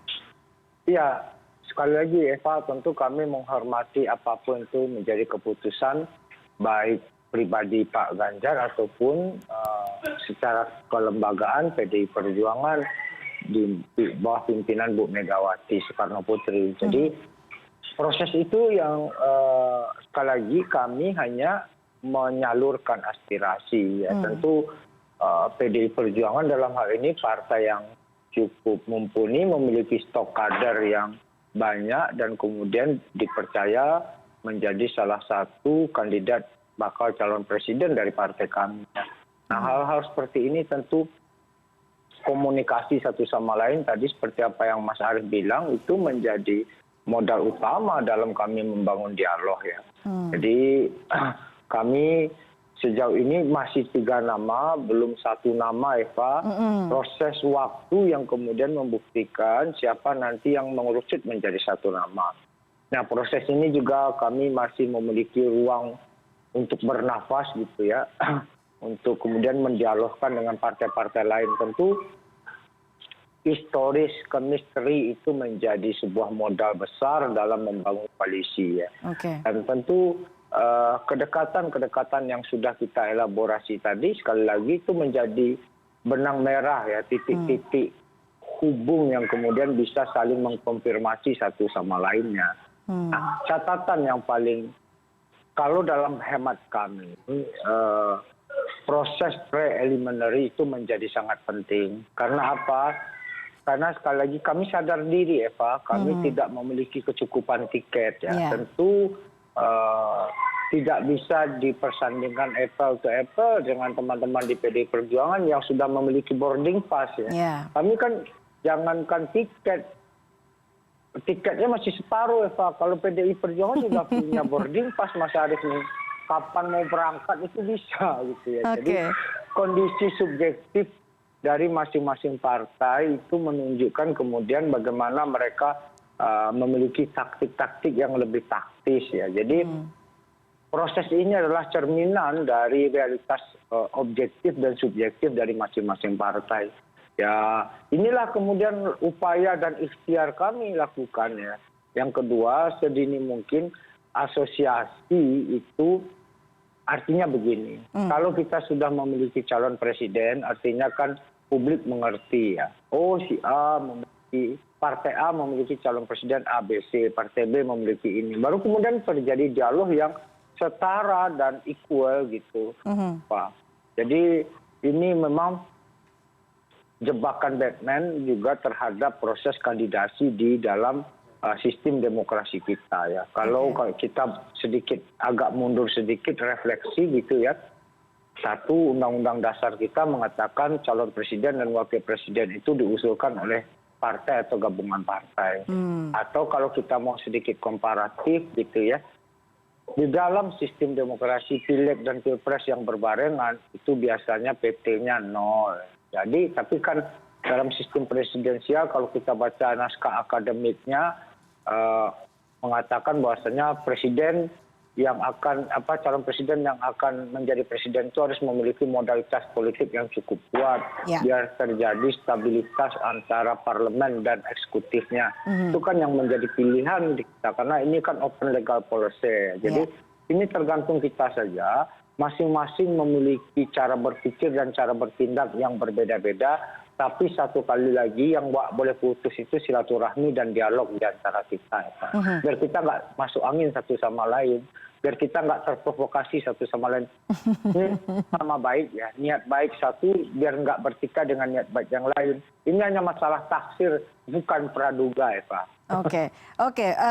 Ya, sekali lagi Eva, tentu kami menghormati apapun itu menjadi keputusan baik pribadi Pak Ganjar ataupun secara kelembagaan PDI Perjuangan di bawah pimpinan Bu Megawati Soekarno Putri. Jadi proses itu yang sekali lagi kami hanya menyalurkan aspirasi. Ya. Tentu PDI Perjuangan dalam hal ini partai yang cukup mumpuni, memiliki stok kader yang banyak dan kemudian dipercaya menjadi salah satu kandidat bakal calon presiden dari partai kami. Nah, hal-hal seperti ini tentu komunikasi satu sama lain tadi seperti apa yang Mas Arief bilang itu menjadi modal utama dalam kami membangun dialog ya. Jadi kami sejauh ini masih 3 nama, belum 1 nama Eva. Proses waktu yang kemudian membuktikan siapa nanti yang mengerucut menjadi 1 nama. Nah, proses ini juga kami masih memiliki ruang untuk bernafas gitu ya, untuk kemudian mendialogkan dengan partai-partai lain. Tentu historis chemistry itu menjadi sebuah modal besar dalam membangun koalisi ya. Dan tentu kedekatan-kedekatan yang sudah kita elaborasi tadi sekali lagi itu menjadi benang merah ya, titik-titik hubung yang kemudian bisa saling mengkonfirmasi satu sama lainnya. Nah, catatan yang paling kalau dalam hemat kami, proses preliminary itu menjadi sangat penting. Karena apa? Karena sekali lagi kami sadar diri Eva, kami tidak memiliki kecukupan tiket ya. Tentu tidak bisa dipersandingkan apple to apple dengan teman-teman di PDI Perjuangan yang sudah memiliki boarding pass ya. Kami kan jangankan tiketnya masih separuh Eva. Kalau PDI Perjuangan sudah punya boarding pass Mas Arief nih, kapan mau berangkat itu bisa gitu ya. Jadi kondisi subjektif dari masing-masing partai itu menunjukkan kemudian bagaimana mereka memiliki taktik-taktik yang lebih taktis ya. Jadi proses ini adalah cerminan dari realitas objektif dan subjektif dari masing-masing partai. Ya, inilah kemudian upaya dan ikhtiar kami lakukan ya. Yang kedua, sedini mungkin asosiasi itu artinya begini, kalau kita sudah memiliki calon presiden, artinya kan publik mengerti ya. Oh, si A memiliki, partai A memiliki calon presiden A, B, C, partai B memiliki ini. Baru kemudian terjadi dialog yang setara dan equal gitu, Pak. Jadi ini memang jebakan Batman juga terhadap proses kandidasi di dalam sistem demokrasi kita ya. Kalau kita sedikit agak mundur sedikit refleksi gitu ya. Satu, Undang-Undang Dasar kita mengatakan calon presiden dan wakil presiden itu diusulkan oleh partai atau gabungan partai. Atau kalau kita mau sedikit komparatif gitu ya. Di dalam sistem demokrasi pileg dan pilpres yang berbarengan itu biasanya PT-nya 0. Jadi tapi kan dalam sistem presidensial kalau kita baca naskah akademiknya mengatakan bahwasanya presiden yang akan calon presiden yang akan menjadi presiden itu harus memiliki modalitas politik yang cukup kuat biar terjadi stabilitas antara parlemen dan eksekutifnya. Itu kan yang menjadi pilihan di kita karena ini kan open legal policy. Jadi ini tergantung kita saja. Masing-masing memiliki cara berpikir dan cara bertindak yang berbeda-beda. Tapi satu kali lagi yang boleh putus itu silaturahmi dan dialog di antara kita. Biar kita nggak masuk angin satu sama lain. Biar kita nggak terprovokasi satu sama lain. Ini sama baik ya. Niat baik satu biar nggak bertikai dengan niat baik yang lain. Ini hanya masalah taksir, bukan praduga ya Pak. Oke.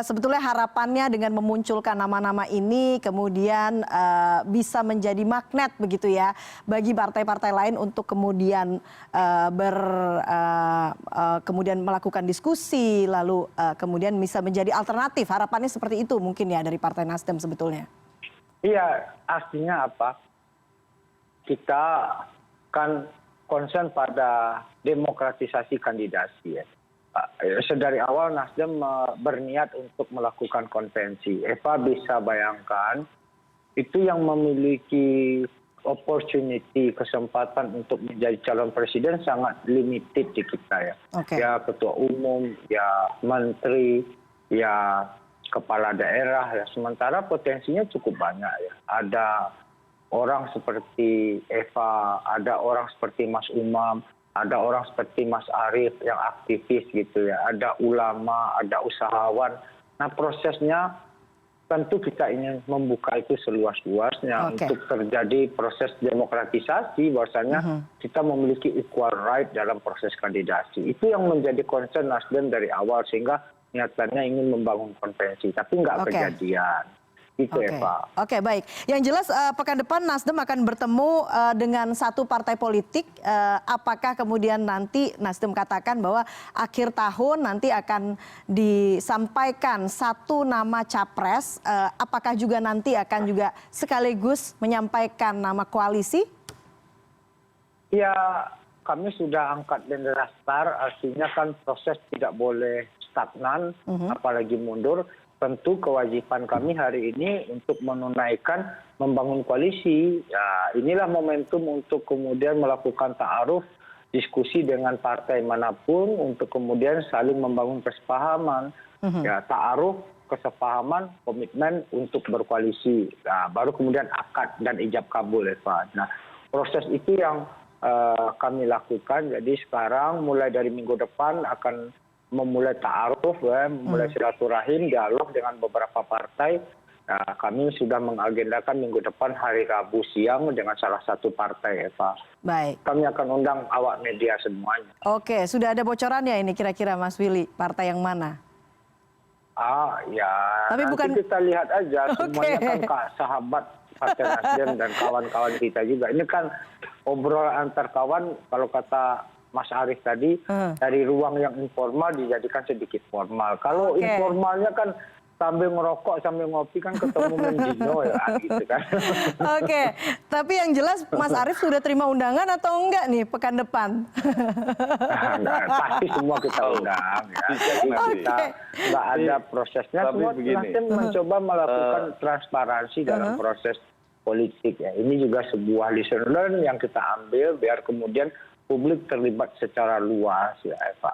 Sebetulnya harapannya dengan memunculkan nama-nama ini kemudian bisa menjadi magnet begitu ya bagi partai-partai lain untuk kemudian kemudian melakukan diskusi lalu kemudian bisa menjadi alternatif. Harapannya seperti itu mungkin ya dari Partai Nasdem sebetulnya. Iya, artinya apa? Kita kan concern pada demokratisasi kandidasi ya. Sedari awal Nasdem berniat untuk melakukan konvensi. Eva bisa bayangkan itu yang memiliki opportunity, kesempatan untuk menjadi calon presiden sangat limited di kita ya. Ya ketua umum, ya menteri, ya kepala daerah ya. Sementara potensinya cukup banyak ya. Ada orang seperti Eva, ada orang seperti Mas Umam, ada orang seperti Mas Arief yang aktivis gitu ya, ada ulama, ada usahawan. Nah prosesnya tentu kita ingin membuka itu seluas-luasnya untuk terjadi proses demokratisasi, bahwasanya kita memiliki equal right dalam proses kandidasi. Itu yang menjadi concern Nasdem dari awal sehingga niatannya ingin membangun konvensi, tapi nggak kejadian. Gitu ya Pak. Oke, baik. Yang jelas pekan depan Nasdem akan bertemu dengan satu partai politik. Apakah kemudian nanti Nasdem katakan bahwa akhir tahun nanti akan disampaikan satu nama capres? Apakah juga nanti akan juga sekaligus menyampaikan nama koalisi? Ya, kami sudah angkat bendera STAR, artinya kan proses tidak boleh stagnan, apalagi mundur. Tentu kewajiban kami hari ini untuk menunaikan membangun koalisi. Ya, inilah momentum untuk kemudian melakukan ta'aruf, diskusi dengan partai manapun untuk kemudian saling membangun kesepahaman. Ya, ta'aruf, kesepahaman, komitmen untuk berkoalisi. Nah, baru kemudian akad dan ijab kabul ya Pak. Nah, proses itu yang kami lakukan. Jadi sekarang mulai dari minggu depan akan memulai ta'aruf, memulai silaturahim, dialog dengan beberapa partai. Nah, kami sudah mengagendakan minggu depan hari Rabu siang dengan salah satu partai, Eva. Baik. Kami akan undang awak media semuanya. Oke, sudah ada bocorannya ini kira-kira Mas Willy, partai yang mana? Ya. Tapi nanti bukan kita lihat aja, semuanya kan sahabat Partai Nasdem dan kawan-kawan kita juga. Ini kan obrolan antar kawan, kalau kata Mas Arief tadi, dari ruang yang informal dijadikan sedikit formal. Kalau informalnya kan sambil ngerokok, sambil ngopi kan ketemu Mendino ya gitu kan. Oke, tapi yang jelas Mas Arief sudah terima undangan atau enggak nih pekan depan? Nah, pasti semua kita undang ya. Kita nggak ada prosesnya, semua Nasdem mencoba melakukan transparansi dalam proses politik ya. Ini juga sebuah lesson learn yang kita ambil biar kemudian publik terlibat secara luas ya Eva.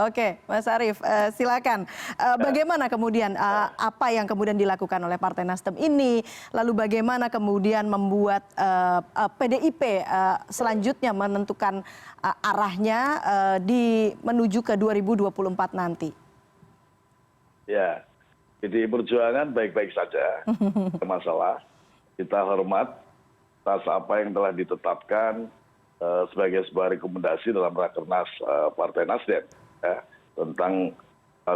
Oke, Mas Arief, silakan. Bagaimana kemudian apa yang kemudian dilakukan oleh Partai Nasdem ini? Lalu bagaimana kemudian membuat PDIP selanjutnya menentukan arahnya menuju ke 2024 nanti? Ya, PDI Perjuangan baik-baik saja, tidak masalah. Kita hormat atas apa yang telah ditetapkan sebagai sebuah rekomendasi dalam Rakernas Partai Nasdem ya, tentang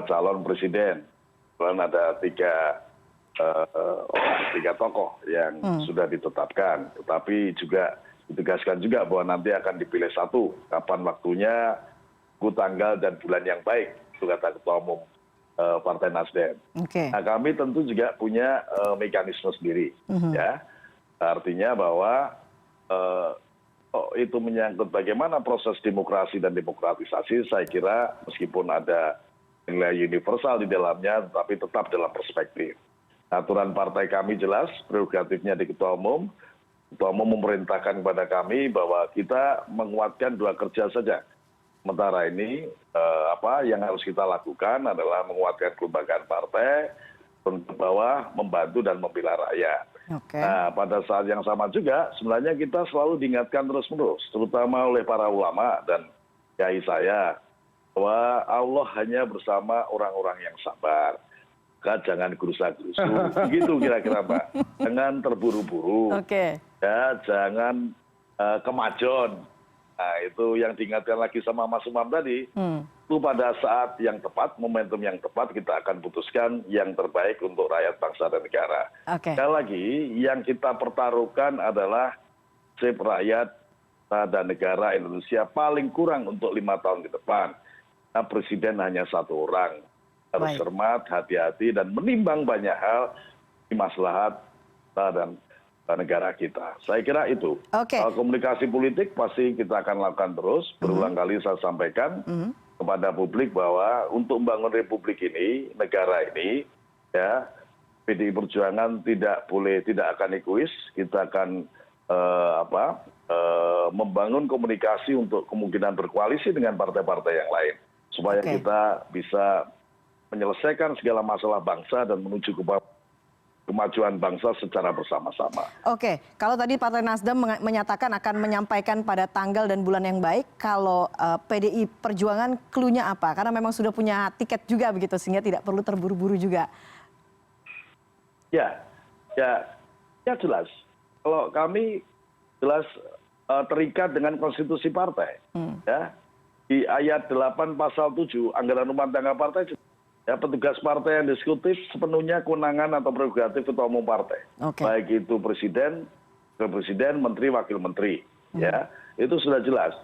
calon presiden. Kemudian ada tiga tokoh yang sudah ditetapkan, tetapi juga ditegaskan juga bahwa nanti akan dipilih satu, kapan waktunya, tanggal dan bulan yang baik, itu kata Ketua Umum Partai Nasdem. Okay. Nah, kami tentu juga punya mekanisme sendiri, ya, artinya bahwa itu menyangkut bagaimana proses demokrasi dan demokratisasi, saya kira meskipun ada nilai universal di dalamnya, tapi tetap dalam perspektif. Aturan partai kami jelas, prerogatifnya di Ketua Umum. Ketua Umum memerintahkan kepada kami bahwa kita menguatkan dua kerja saja. Sementara ini apa yang harus kita lakukan adalah menguatkan kelembagaan partai, ke bawah, membantu dan membela rakyat. Okay. Nah, pada saat yang sama juga sebenarnya kita selalu diingatkan terus-menerus, terutama oleh para ulama dan kiai saya, bahwa Allah hanya bersama orang-orang yang sabar. Maka jangan gerusa-gerusu, begitu kira-kira Mbak. Jangan terburu-buru, ya, jangan kemajon. Nah, itu yang diingatkan lagi sama Mas Umam tadi. Itu pada saat yang tepat, momentum yang tepat, kita akan putuskan yang terbaik untuk rakyat, bangsa, dan negara. Sekali lagi, yang kita pertaruhkan adalah nasib rakyat dan negara Indonesia paling kurang untuk 5 tahun ke depan. Nah, presiden hanya satu orang. Harus cermat, hati-hati, dan menimbang banyak hal di maslahat dan negara kita. Saya kira itu. Komunikasi politik pasti kita akan lakukan terus. Berulang kali saya sampaikan kepada publik bahwa untuk membangun republik ini, negara ini, ya, PDI Perjuangan tidak akan egois. Kita akan membangun komunikasi untuk kemungkinan berkoalisi dengan partai-partai yang lain, supaya kita bisa menyelesaikan segala masalah bangsa dan menuju ke kemajuan bangsa secara bersama-sama. Oke, kalau tadi Partai Nasdem menyatakan akan menyampaikan pada tanggal dan bulan yang baik, kalau PDI Perjuangan clue-nya apa? Karena memang sudah punya tiket juga begitu, sehingga tidak perlu terburu-buru juga. Ya jelas. Kalau kami jelas terikat dengan konstitusi partai. Ya, di ayat 8 pasal 7 anggaran rumah tangga partai, ya, petugas partai yang eksekutif sepenuhnya kewenangan atau prerogatif ketua umum partai, baik itu presiden, menteri, wakil menteri, ya, itu sudah jelas.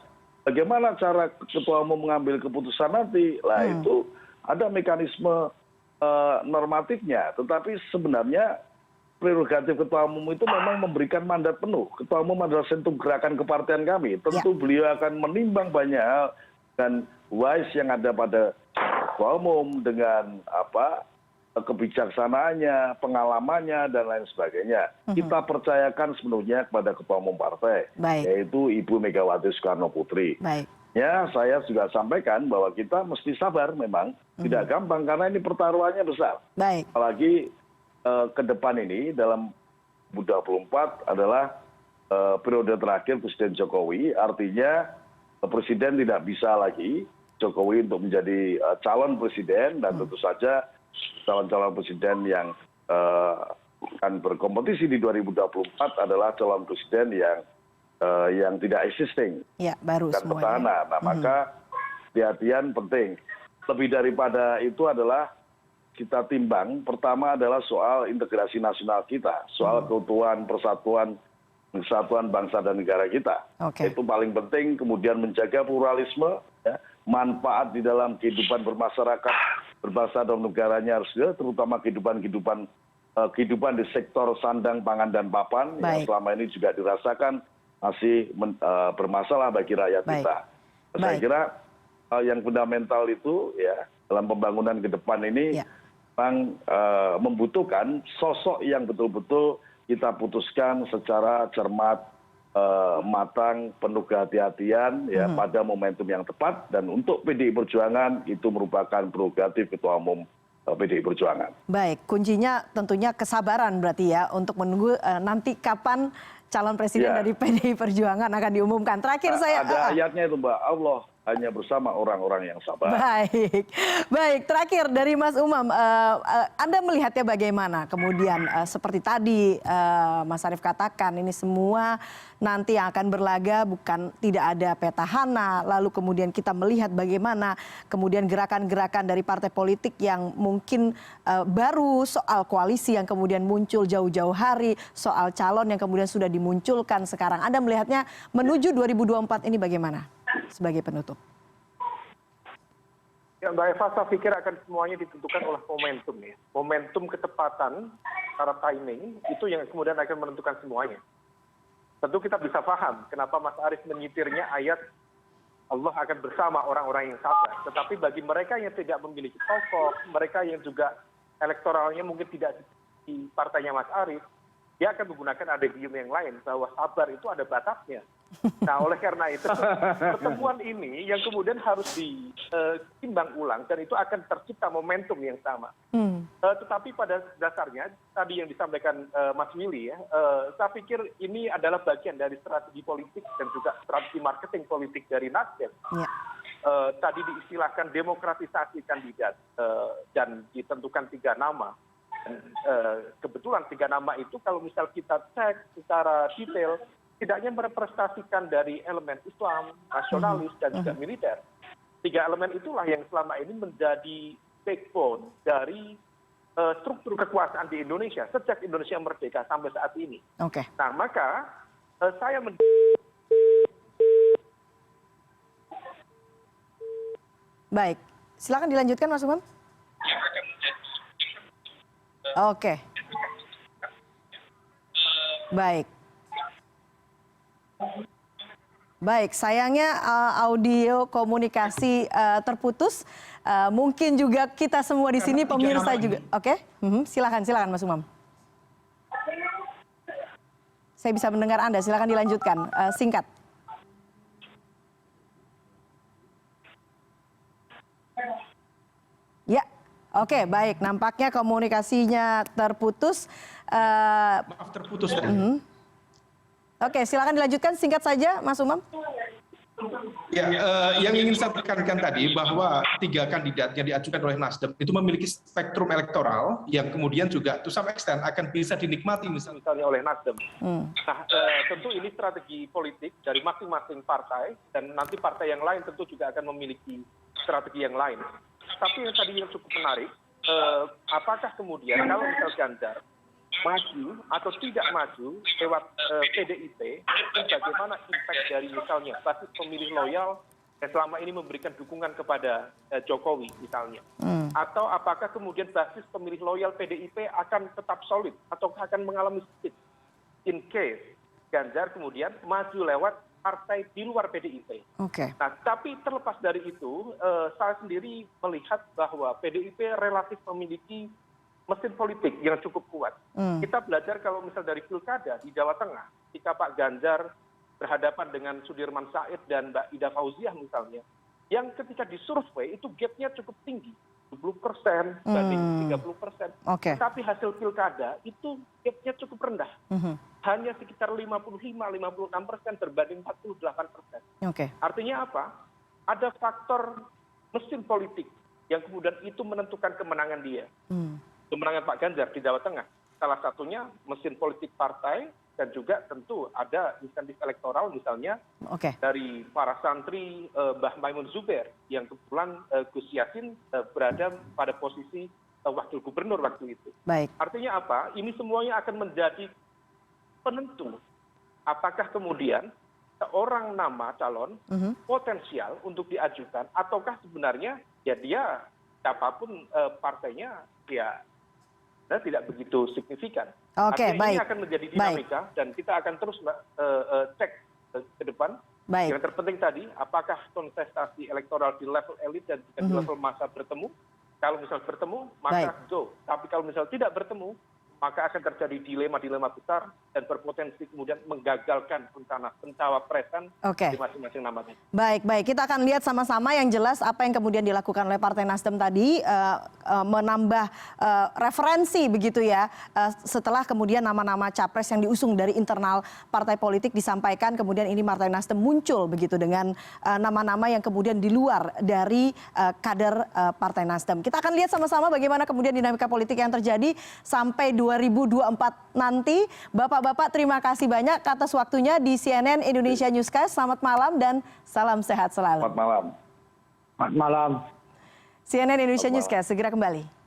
Bagaimana cara ketua umum mengambil keputusan nanti, lah itu ada mekanisme normatifnya, tetapi sebenarnya prerogatif ketua umum itu memang memberikan mandat penuh. Ketua umum adalah sentuh gerakan kepartian kami. Tentu beliau akan menimbang banyak hal dan wise yang ada pada ketua umum dengan kebijaksanaannya, pengalamannya, dan lain sebagainya. Kita percayakan sepenuhnya kepada ketua umum partai, yaitu Ibu Megawati Soekarno Putri. Ya, saya juga sampaikan bahwa kita mesti sabar memang, tidak gampang karena ini pertaruhannya besar. Apalagi ke depan ini dalam 2024 adalah periode terakhir Presiden Jokowi, artinya Presiden tidak bisa lagi Jokowi untuk menjadi calon presiden, dan tentu saja calon-calon presiden yang akan berkompetisi di 2024 adalah calon presiden yang tidak existing, baru dan petahana. Nah, maka hati-hatian penting. Lebih daripada itu adalah kita timbang, pertama adalah soal integrasi nasional kita, soal keutuhan, persatuan, kesatuan bangsa dan negara kita. Itu paling penting. Kemudian menjaga pluralisme, ya, manfaat di dalam kehidupan bermasyarakat, berbangsa dan negaranya harus ada, terutama kehidupan di sektor sandang, pangan, dan papan yang selama ini juga dirasakan masih bermasalah bagi rakyat kita. Saya kira yang fundamental itu, ya, dalam pembangunan ke depan ini memang membutuhkan sosok yang betul-betul kita putuskan secara cermat, matang, penuh kehati-hatian ya pada momentum yang tepat, dan untuk PDI Perjuangan itu merupakan prerogatif Ketua Umum PDI Perjuangan. Baik, kuncinya tentunya kesabaran berarti ya untuk menunggu nanti kapan calon presiden dari PDI Perjuangan akan diumumkan. Terakhir saya ada ayatnya itu Mbak, Allah hanya bersama orang-orang yang sabar. Baik, baik. Terakhir dari Mas Umam, Anda melihatnya bagaimana? Kemudian seperti tadi Mas Arief katakan, ini semua nanti yang akan berlaga bukan tidak ada petahana. Lalu kemudian kita melihat bagaimana kemudian gerakan-gerakan dari partai politik yang mungkin baru, soal koalisi yang kemudian muncul jauh-jauh hari, soal calon yang kemudian sudah dimunculkan sekarang. Anda melihatnya menuju 2024 ini bagaimana? Sebagai penutup. Ya, Mbak Eva, saya pikir akan semuanya ditentukan oleh momentum ya. Momentum ketepatan, secara timing, itu yang kemudian akan menentukan semuanya. Tentu kita bisa paham kenapa Mas Arief menyitirnya ayat Allah akan bersama orang-orang yang sabar. Tetapi bagi mereka yang tidak memiliki tokoh, mereka yang juga elektoralnya mungkin tidak di partainya Mas Arief, dia akan menggunakan adigium yang lain, bahwa sabar itu ada batasnya. Nah, oleh karena itu pertemuan ini yang kemudian harus ditimbang ulang, dan itu akan tercipta momentum yang sama. Tetapi pada dasarnya tadi yang disampaikan Mas Willy ya, saya pikir ini adalah bagian dari strategi politik dan juga strategi marketing politik dari Nasdem. Ya. Tadi diistilahkan demokratisasi kandidat dan ditentukan 3 nama. Kebetulan 3 nama itu kalau misal kita cek secara detail, tidaknya merepresentasikan dari elemen Islam, nasionalis, dan juga militer. 3 elemen itulah yang selama ini menjadi backbone dari struktur kekuasaan di Indonesia sejak Indonesia merdeka sampai saat ini. Oke. Nah, maka saya Baik, silakan dilanjutkan Mas Umam. Oke. Baik. Baik, sayangnya audio komunikasi terputus. Mungkin juga kita semua di sini pemirsa juga. Oke, silakan Mas Umam. Saya bisa mendengar Anda, silakan dilanjutkan. Singkat. Ya, oke, baik. Nampaknya komunikasinya terputus. Maaf, terputus. Oke, silakan dilanjutkan singkat saja, Mas Umam. Ya, yang ingin saya tekankan tadi bahwa 3 kandidat yang diajukan oleh Nasdem itu memiliki spektrum elektoral yang kemudian juga to some extent akan bisa dinikmati misalnya oleh Nasdem. Nah, tentu ini strategi politik dari masing-masing partai, dan nanti partai yang lain tentu juga akan memiliki strategi yang lain. Tapi yang tadi yang cukup menarik, apakah kemudian kalau misal Ganjar maju atau tidak maju lewat PDIP, bagaimana impact dari misalnya basis pemilih loyal yang selama ini memberikan dukungan kepada Jokowi misalnya, atau apakah kemudian basis pemilih loyal PDIP akan tetap solid atau akan mengalami split in case Ganjar kemudian maju lewat partai di luar PDIP. Nah, tapi terlepas dari itu, saya sendiri melihat bahwa PDIP relatif memiliki mesin politik yang cukup kuat. Kita belajar kalau misal dari pilkada di Jawa Tengah, ketika Pak Ganjar berhadapan dengan Sudirman Said dan Mbak Ida Fauziah misalnya, yang ketika disurvei itu gapnya cukup tinggi, 20% banding 30%. Tapi hasil pilkada itu gapnya cukup rendah, hanya sekitar 55-56% berbanding 48%. Artinya apa? Ada faktor mesin politik yang kemudian itu menentukan kemenangan dia. Kemenangan Pak Ganjar di Jawa Tengah. Salah satunya mesin politik partai, dan juga tentu ada insentif elektoral misalnya dari para santri Mbah Maimun Zubair yang kebetulan Gus Yassin berada pada posisi wakil gubernur waktu itu. Artinya apa? Ini semuanya akan menjadi penentu apakah kemudian seorang nama calon potensial untuk diajukan, ataukah sebenarnya ya dia siapapun partainya ya tidak begitu signifikan. Ini akan menjadi dinamika dan kita akan terus cek ke depan. Yang terpenting tadi, apakah kontestasi elektoral di level elit dan di level massa bertemu. Kalau misal bertemu, maka go. Tapi kalau misal tidak bertemu, maka akan terjadi dilema-dilema besar dan berpotensi kemudian menggagalkan rencana pencawapresan di masing-masing nama. Baik, kita akan lihat sama-sama yang jelas apa yang kemudian dilakukan oleh Partai Nasdem tadi, menambah referensi begitu ya, setelah kemudian nama-nama capres yang diusung dari internal partai politik disampaikan, kemudian ini Partai Nasdem muncul begitu dengan nama-nama yang kemudian di luar dari kader Partai Nasdem. Kita akan lihat sama-sama bagaimana kemudian dinamika politik yang terjadi sampai 2024 nanti. Bapak-bapak, terima kasih banyak atas waktunya di CNN Indonesia Newscast. Selamat malam dan salam sehat selalu. Selamat malam. Selamat malam. CNN Indonesia Newscast segera kembali.